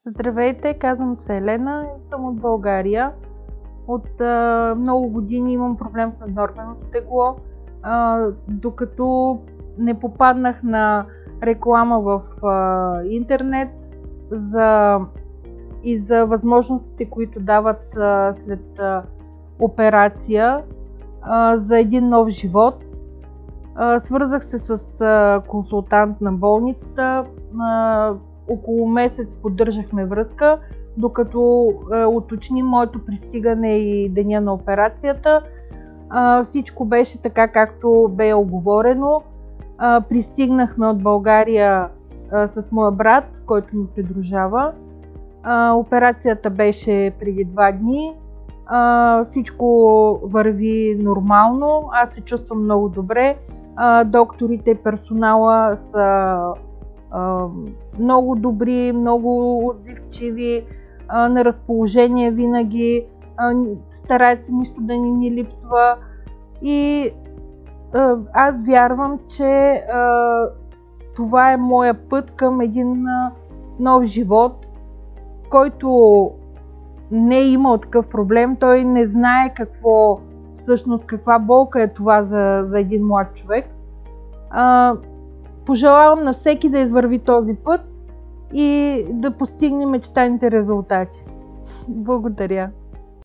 Здравейте, казвам се Елена и съм от България. От много години имам проблем с наднорменото тегло, докато не попаднах на реклама в интернет и за възможностите, които дават след операция за един нов живот. Свързах се с консултант на болницата. Около месец поддържахме връзка, докато уточним моето пристигане и деня на операцията. Всичко беше така, както бе оговорено. Пристигнахме от България с моя брат, който ме придружава. Операцията беше преди 2 дни. Всичко върви нормално. Аз се чувствам много добре. Докторите и персонала са много добри, много отзивчиви, на разположение винаги, стараят се нищо да ни липсва и аз вярвам, че това е моя път към един нов живот, който не е имал такъв проблем. Той не знае каква болка е това за един млад човек. Пожелавам на всеки да извърви този път и да постигне мечтаните резултати. Благодаря.